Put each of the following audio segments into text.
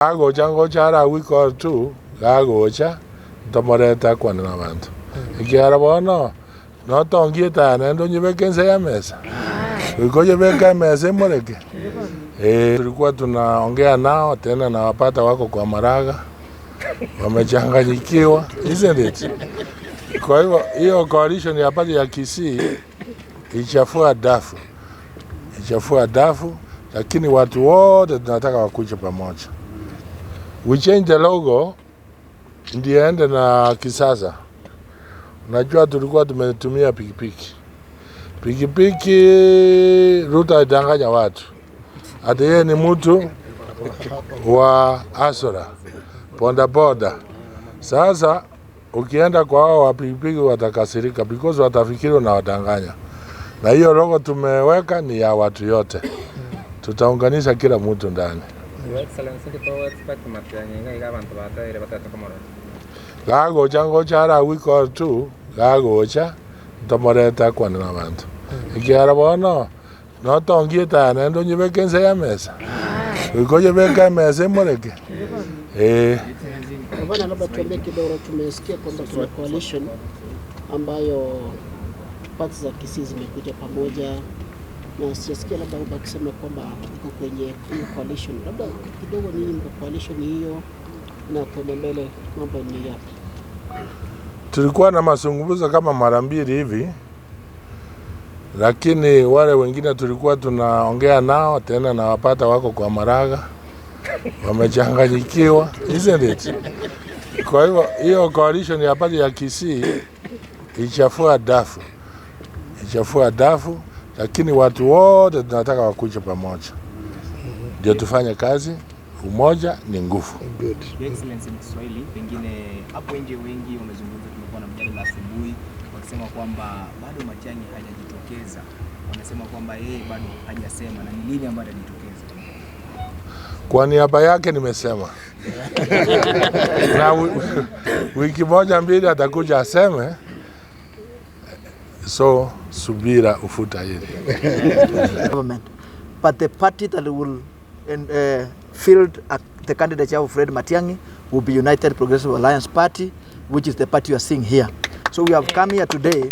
Chango chara week or two, Gagocha, Tomoreta Quanamanto. Ikiarabono, not on Gita, and don't you can say a mess. We go you back a mess, Moreke. Tulikuwa tunaongea nao tena na wapata wako kwa Maraga. Wamechanganyikiwa, isn't it? Kwa hivyo hiyo coalition ya pati ya Kisii ichafua dafu, lakini watu wote tunataka wakuje pamoja. We change the logo ndiye ende na kisasa. Unajua tulikuwa tumetumia pikipiki. Ruta idanganya watu. Ati yeye ni mtu wa Asura, boda. Sasa ukienda kwa hao wa pikipiki watakasirika because watafikiri na wadanganya. Na hiyo logo tumeweka ni ya watu yote. Tutaunganisha kila mtu ndani. Chango chara week or two, Gagocha, Tomoreta Quanamanto. Ikiarabono, not on Gita, and don't you can say a mess. We go you back a mess, Moreke. Bwana, labda tuambie kidogo, tumesikia kwamba kuna coalition ambayo parties za Kisii zimekuja pamoja, na sisikia labda ukisema kwamba iko kwenye hiyo coalition. Labda kidogo nini mko coalition hiyo na kwa mbele mambo ni yapi? Tulikuwa na mazungumzo kama mara mbili hivi, lakini wale wengine tulikuwa tunaongea nao tena na wapata wako kwa Maraga. Wamechanganyikiwa, isn't it? Kwa hivyo hiyo coalition ya pati ya Kisii ichafua dafu, lakini watu wote tunataka wakuje pamoja. Ndio tufanye kazi, umoja ni nguvu. Your Excellency, Kiswahili pengine hapo nje wengi wamezungumza, tumekuwa na mjadala asubuhi wakisema kwamba bado Matiang'i hajajitokeza. Wanasema kwamba yeye bado hajasema na ni lini ambapo atajitokeza. Kwa niaba yake nimesema. Na wiki moja mbili atakuja aseme, so subira ufuta hili. But the party that will field the candidature of Fred Matiang'i will be United Progressive Alliance Party, which is the party you are seeing here. So we have come here today,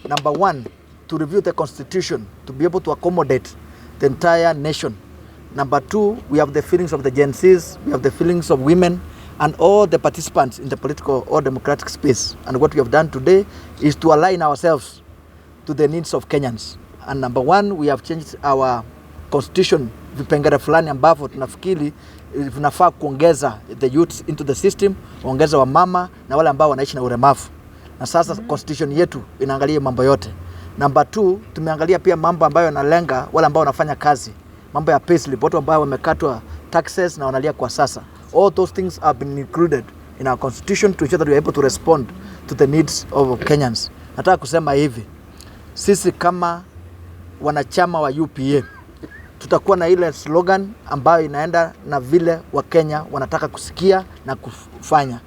number one, to review the constitution, to be able to accommodate the entire nation. Number two, we have the feelings of the Gen Zs, we have the feelings of women, and all the participants in the political or democratic space. And what we have done today is to align ourselves to the needs of Kenyans. And number one, we have changed our constitution, vipengele fulani ambavyo tunafikiri vinafaa kuongeza the youth into the system, kuongeza wamama na wale ambao wanaishi na ulemavu. Na sasa constitution yetu inaangalia mambo yote. Number two, tumeangalia pia mambo ambayo yanalenga wale ambao wanafanya kazi. Mambo ya payslip, watu ambao wamekatwa taxes na wanalia kwa sasa. All those things have been included in our constitution to ensure that we are able to respond to the needs of Kenyans. Nataka kusema hivi, sisi kama wanachama wa UPA tutakuwa na ile slogan ambayo inaenda na vile wa Kenya wanataka kusikia na kufanya.